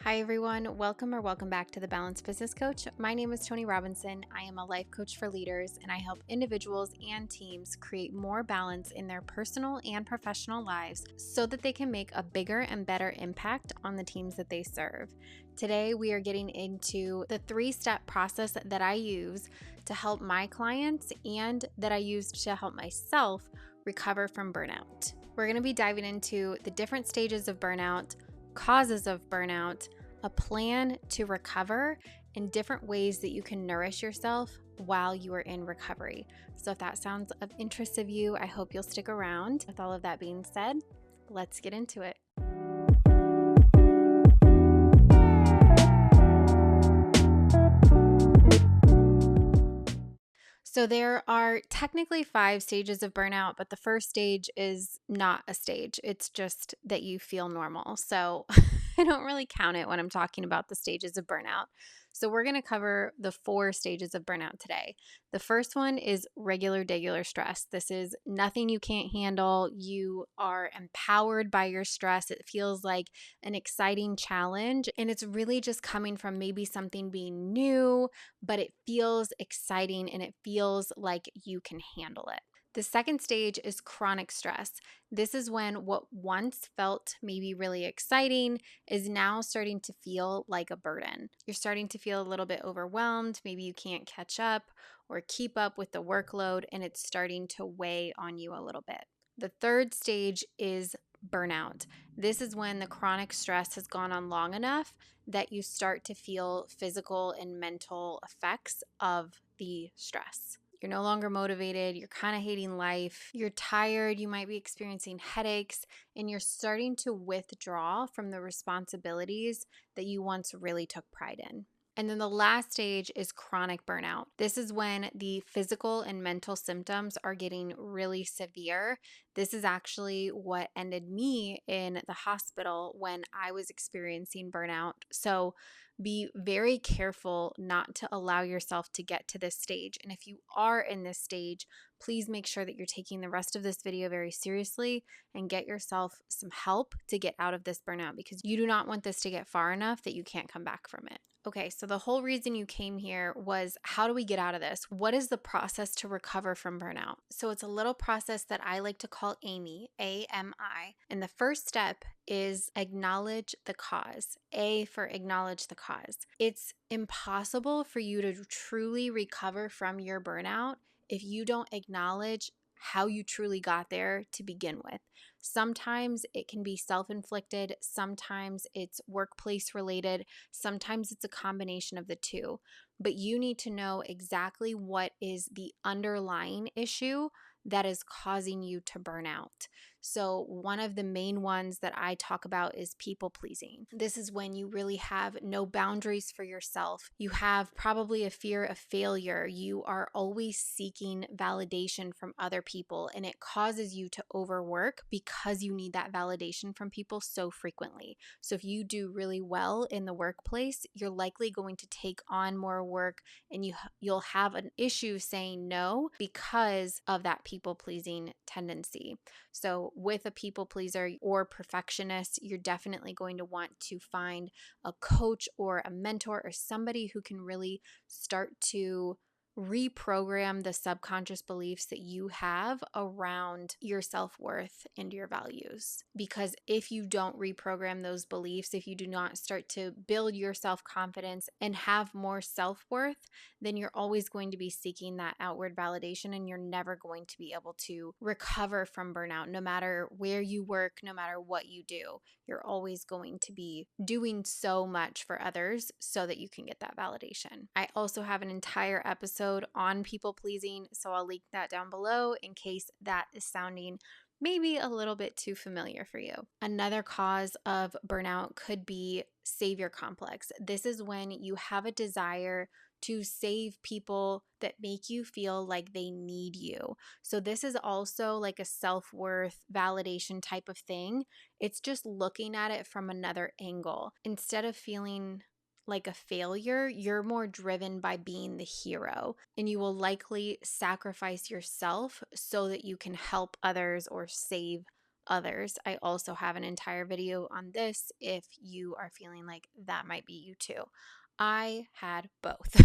Hi everyone, welcome back to the Balanced Business Coach. My name is Toni Robinson. I am a life coach for leaders and I help individuals and teams create more balance in their personal and professional lives so that they can make a bigger and better impact on the teams that they serve. Today we are getting into the 3-step process that I use to help my clients and that I use to help myself recover from burnout. We're going to be diving into the different stages of burnout, causes of burnout, a plan to recover, and different ways that you can nourish yourself while you are in recovery. So if that sounds of interest of you, I hope you'll stick around. With all of that being said, let's get into it. So there are technically 5 stages of burnout, but the first stage is not a stage. It's just that you feel normal. So I don't really count it when I'm talking about the stages of burnout. So we're going to cover the 4 stages of burnout today. The first one is regular stress. This is nothing you can't handle. You are empowered by your stress. It feels like an exciting challenge, and it's really just coming from maybe something being new, but it feels exciting and it feels like you can handle it. The second stage is chronic stress. This is when what once felt maybe really exciting is now starting to feel like a burden. You're starting to feel a little bit overwhelmed. Maybe you can't catch up or keep up with the workload, and it's starting to weigh on you a little bit. The third stage is burnout. This is when the chronic stress has gone on long enough that you start to feel physical and mental effects of the stress. You're no longer motivated, you're kind of hating life, you're tired, you might be experiencing headaches, and you're starting to withdraw from the responsibilities that you once really took pride in. And then the last stage is chronic burnout. This is when the physical and mental symptoms are getting really severe. This is actually what ended me in the hospital when I was experiencing burnout. So be very careful not to allow yourself to get to this stage. And if you are in this stage, please make sure that you're taking the rest of this video very seriously and get yourself some help to get out of this burnout, because you do not want this to get far enough that you can't come back from it. Okay, so the whole reason you came here was, how do we get out of this? What is the process to recover from burnout? So it's a little process that I like to call A.M.I, A-M-I. And the first step is acknowledge the cause. A for acknowledge the cause. It's impossible for you to truly recover from your burnout if you don't acknowledge how you truly got there to begin with. Sometimes it can be self-inflicted, sometimes it's workplace related, sometimes it's a combination of the two. But you need to know exactly what is the underlying issue that is causing you to burn out. So one of the main ones that I talk about is people pleasing. This is when you really have no boundaries for yourself. You have probably a fear of failure. You are always seeking validation from other people, and it causes you to overwork because you need that validation from people so frequently. So if you do really well in the workplace, you're likely going to take on more work, and you'll have an issue saying no because of that people pleasing tendency. So with a people pleaser or perfectionist, you're definitely going to want to find a coach or a mentor or somebody who can really start to reprogram the subconscious beliefs that you have around your self-worth and your values. Because if you don't reprogram those beliefs, if you do not start to build your self-confidence and have more self-worth, then you're always going to be seeking that outward validation, and you're never going to be able to recover from burnout. No matter where you work, no matter what you do, you're always going to be doing so much for others so that you can get that validation. I also have an entire episode on people pleasing, so I'll link that down below in case that is sounding maybe a little bit too familiar for you. Another cause of burnout could be savior complex. This is when you have a desire to save people that make you feel like they need you. So this is also like a self-worth validation type of thing. It's just looking at it from another angle. Instead of feeling like a failure, you're more driven by being the hero, and you will likely sacrifice yourself so that you can help others or save others. I also have an entire video on this if you are feeling like that might be you too. I had both.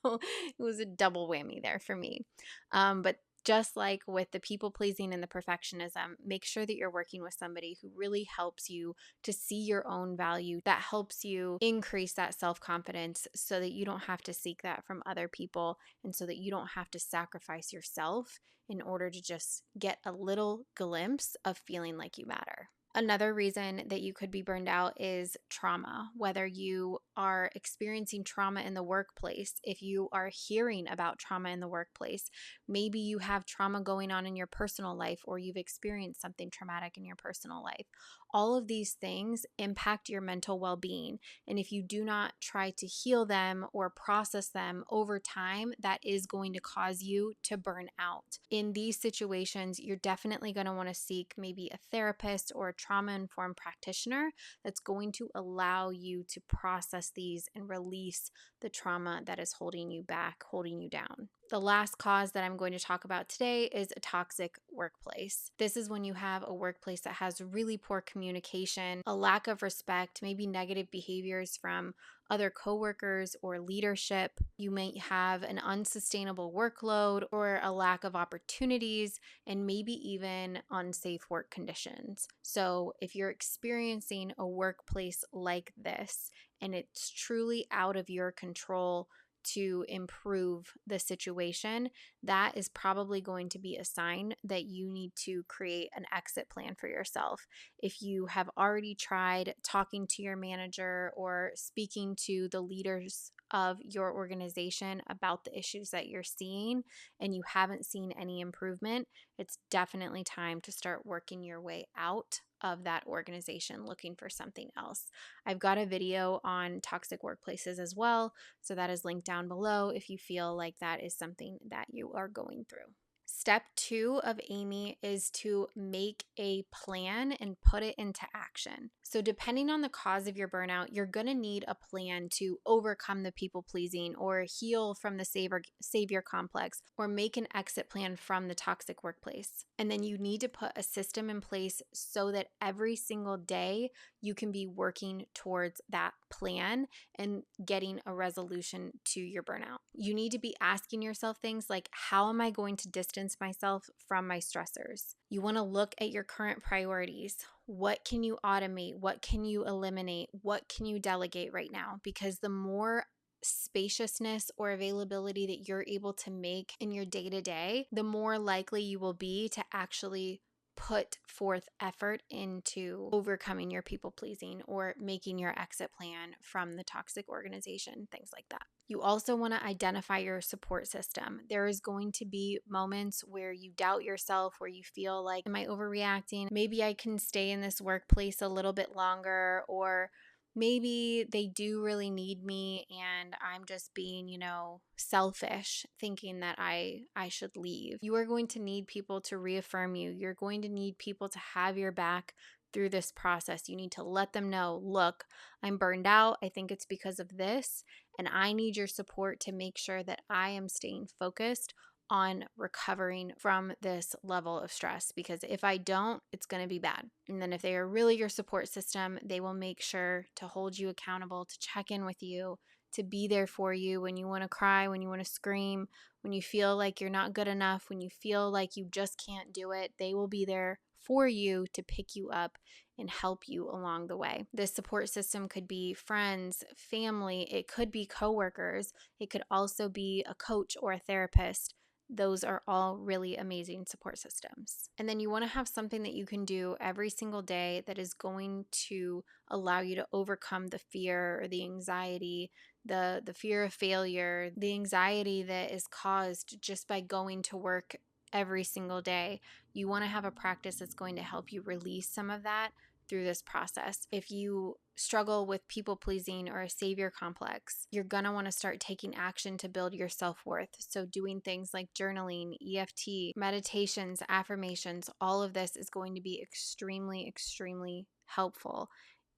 So it was a double whammy there for me. But just like with the people pleasing and the perfectionism, make sure that you're working with somebody who really helps you to see your own value, that helps you increase that self confidence so that you don't have to seek that from other people and so that you don't have to sacrifice yourself in order to just get a little glimpse of feeling like you matter. Another reason that you could be burned out is trauma. Whether you are experiencing trauma in the workplace, if you are hearing about trauma in the workplace, maybe you have trauma going on in your personal life or you've experienced something traumatic in your personal life. All of these things impact your mental well being. And if you do not try to heal them or process them over time, that is going to cause you to burn out. In these situations, you're definitely going to want to seek maybe a therapist or a trauma informed practitioner that's going to allow you to process these and release the trauma that is holding you back, holding you down. The last cause that I'm going to talk about today is a toxic workplace. This is when you have a workplace that has really poor communication, a lack of respect, maybe negative behaviors from other coworkers or leadership. You may have an unsustainable workload or a lack of opportunities and maybe even unsafe work conditions. So, if you're experiencing a workplace like this and it's truly out of your control to improve the situation, that is probably going to be a sign that you need to create an exit plan for yourself. If you have already tried talking to your manager or speaking to the leaders of your organization about the issues that you're seeing and you haven't seen any improvement, it's definitely time to start working your way out of that organization looking for something else. I've got a video on toxic workplaces as well, so that is linked down below if you feel like that is something that you are going through. Step 2 of A.M.I is to make a plan and put it into action. So, depending on the cause of your burnout, you're going to need a plan to overcome the people pleasing or heal from the savior complex or make an exit plan from the toxic workplace. And then you need to put a system in place so that every single day you can be working towards that plan and getting a resolution to your burnout. You need to be asking yourself things like, how am I going to distance myself from my stressors? You want to look at your current priorities. What can you automate? What can you eliminate? What can you delegate right now? Because the more spaciousness or availability that you're able to make in your day to day, the more likely you will be to actually put forth effort into overcoming your people pleasing or making your exit plan from the toxic organization, things like that. You also want to identify your support system. There is going to be moments where you doubt yourself, where you feel like, am I overreacting? Maybe I can stay in this workplace a little bit longer, or maybe they do really need me and I'm just being, selfish, thinking that I should leave. You are going to need people to reaffirm you. You're going to need people to have your back through this process. You need to let them know, look, I'm burned out. I think it's because of this, and I need your support to make sure that I am staying focused on recovering from this level of stress, because if I don't, it's going to be bad. And then if they are really your support system, they will make sure to hold you accountable, to check in with you, to be there for you when you want to cry, when you want to scream, when you feel like you're not good enough, when you feel like you just can't do it. They will be there for you to pick you up and help you along the way. This support system could be friends, family, it could be coworkers, it could also be a coach or a therapist. Those are all really amazing support systems. And then you want to have something that you can do every single day that is going to allow you to overcome the fear or the anxiety, the fear of failure, the anxiety that is caused just by going to work every single day. You want to have a practice that's going to help you release some of that through this process. If you struggle with people pleasing or a savior complex, you're going to want to start taking action to build your self-worth. So doing things like journaling, EFT, meditations, affirmations, all of this is going to be extremely, extremely helpful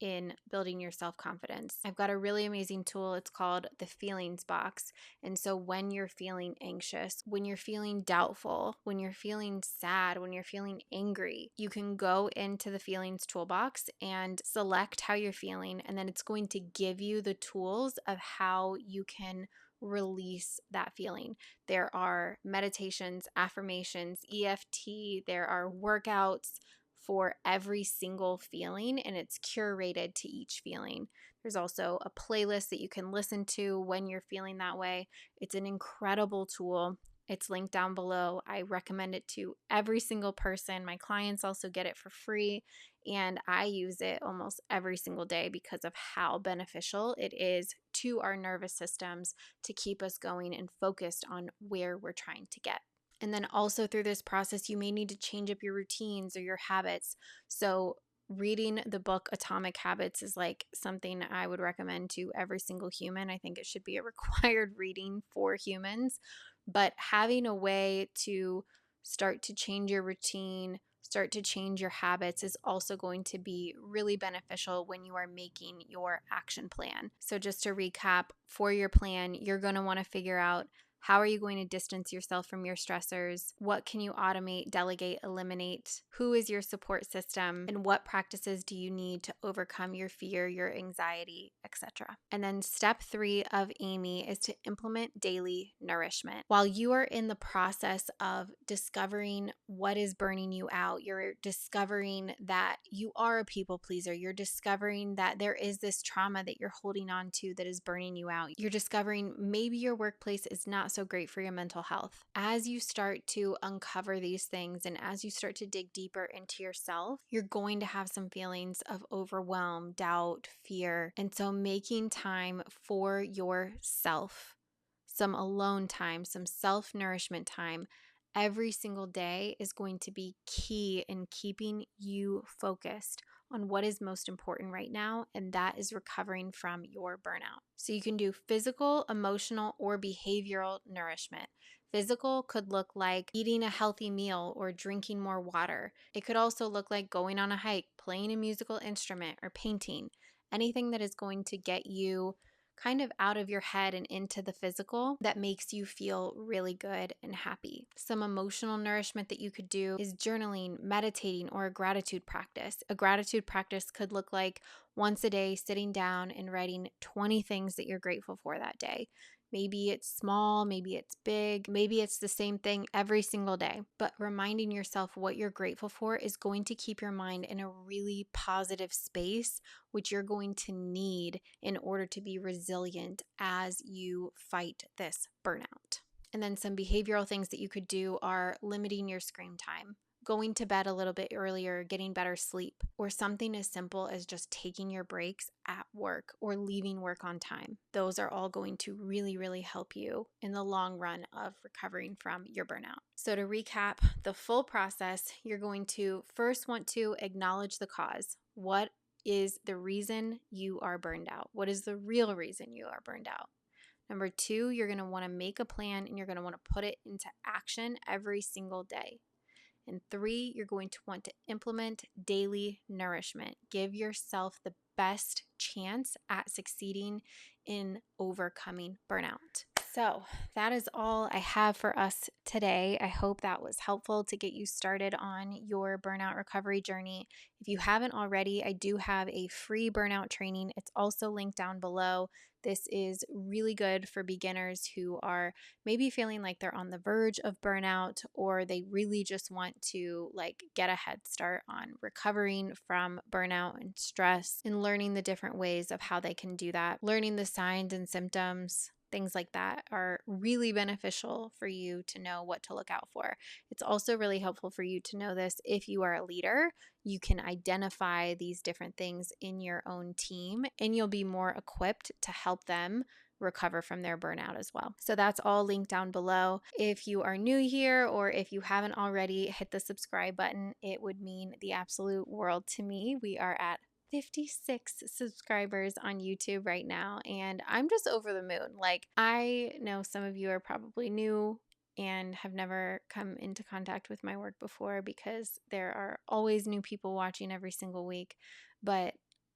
in building your self-confidence. I've got a really amazing tool. It's called the feelings box. And so when you're feeling anxious, when you're feeling doubtful, when you're feeling sad, when you're feeling angry, you can go into the feelings toolbox and select how you're feeling. And then it's going to give you the tools of how you can release that feeling. There are meditations, affirmations, EFT, there are workouts for every single feeling, and it's curated to each feeling. There's also a playlist that you can listen to when you're feeling that way. It's an incredible tool. It's linked down below. I recommend it to every single person. My clients also get it for free, and I use it almost every single day because of how beneficial it is to our nervous systems to keep us going and focused on where we're trying to get. And then also through this process, you may need to change up your routines or your habits. So reading the book Atomic Habits is like something I would recommend to every single human. I think it should be a required reading for humans. But having a way to start to change your routine, start to change your habits is also going to be really beneficial when you are making your action plan. So just to recap, for your plan, you're going to want to figure out how are you going to distance yourself from your stressors? What can you automate, delegate, eliminate? Who is your support system? And what practices do you need to overcome your fear, your anxiety, etc.? And then step 3 of A.M.I is to implement daily nourishment. While you are in the process of discovering what is burning you out, you're discovering that you are a people pleaser, you're discovering that there is this trauma that you're holding on to that is burning you out, you're discovering maybe your workplace is not so great for your mental health. As you start to uncover these things and as you start to dig deeper into yourself, you're going to have some feelings of overwhelm, doubt, fear. And so making time for yourself, some alone time, some self-nourishment time every single day is going to be key in keeping you focused on what is most important right now, and that is recovering from your burnout. So you can do physical, emotional, or behavioral nourishment. Physical could look like eating a healthy meal or drinking more water. It could also look like going on a hike, playing a musical instrument, or painting. Anything that is going to get you kind of out of your head and into the physical that makes you feel really good and happy. Some emotional nourishment that you could do is journaling, meditating, or a gratitude practice. A gratitude practice could look like once a day sitting down and writing 20 things that you're grateful for that day. Maybe it's small, maybe it's big, maybe it's the same thing every single day. But reminding yourself what you're grateful for is going to keep your mind in a really positive space, which you're going to need in order to be resilient as you fight this burnout. And then some behavioral things that you could do are limiting your screen time, going to bed a little bit earlier, getting better sleep, or something as simple as just taking your breaks at work or leaving work on time. Those are all going to really, really help you in the long run of recovering from your burnout. So to recap the full process, you're going to first want to acknowledge the cause. What is the reason you are burned out? What is the real reason you are burned out? Number 2, you're going to want to make a plan and you're going to want to put it into action every single day. And 3, you're going to want to implement daily nourishment. Give yourself the best chance at succeeding in overcoming burnout. So that is all I have for us today. I hope that was helpful to get you started on your burnout recovery journey. If you haven't already, I do have a free burnout training. It's also linked down below. This is really good for beginners who are maybe feeling like they're on the verge of burnout, or they really just want to get a head start on recovering from burnout and stress and learning the different ways of how they can do that. Learning the signs and symptoms, things like that are really beneficial for you to know what to look out for. It's also really helpful for you to know this if you are a leader. You can identify these different things in your own team and you'll be more equipped to help them recover from their burnout as well. So that's all linked down below. If you are new here or if you haven't already, hit the subscribe button. It would mean the absolute world to me. We are at 56 subscribers on YouTube right now, and I'm just over the moon. I know some of you are probably new and have never come into contact with my work before because there are always new people watching every single week, but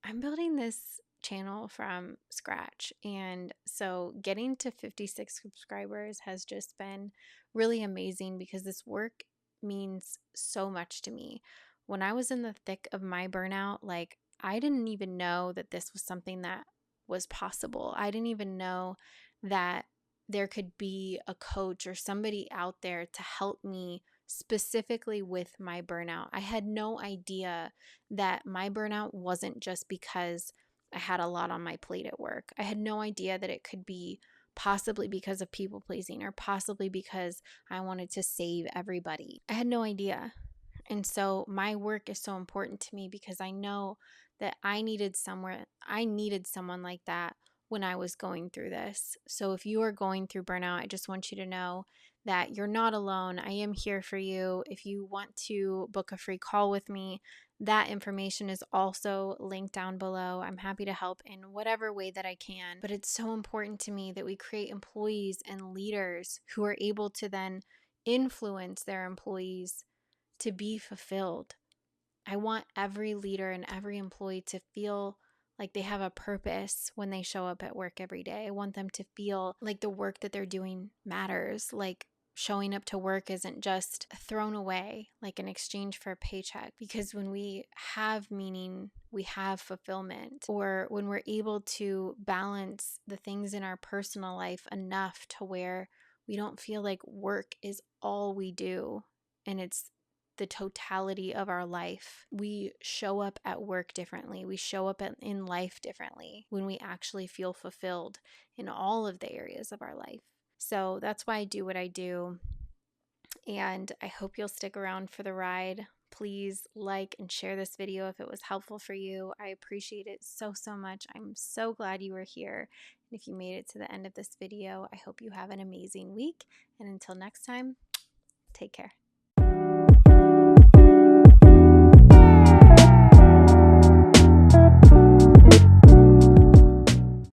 I'm building this channel from scratch. And so getting to 56 subscribers has just been really amazing because this work means so much to me. When I was in the thick of my burnout, like I didn't even know that this was something that was possible. I didn't even know that there could be a coach or somebody out there to help me specifically with my burnout. I had no idea that my burnout wasn't just because I had a lot on my plate at work. I had no idea that it could be possibly because of people pleasing or possibly because I wanted to save everybody. I had no idea. And so my work is so important to me because I know that I needed someone like that when I was going through this. So if you are going through burnout, I just want you to know that you're not alone. I am here for you. If you want to book a free call with me, that information is also linked down below. I'm happy to help in whatever way that I can. But it's so important to me that we create employees and leaders who are able to then influence their employees to be fulfilled. I want every leader and every employee to feel like they have a purpose when they show up at work every day. I want them to feel like the work that they're doing matters, like showing up to work isn't just thrown away like in exchange for a paycheck. Because when we have meaning, we have fulfillment, or when we're able to balance the things in our personal life enough to where we don't feel like work is all we do and it's the totality of our life. We show up at work differently. We show up in life differently when we actually feel fulfilled in all of the areas of our life. So that's why I do what I do. And I hope you'll stick around for the ride. Please like and share this video if it was helpful for you. I appreciate it so, so much. I'm so glad you were here. And if you made it to the end of this video, I hope you have an amazing week. And until next time, take care.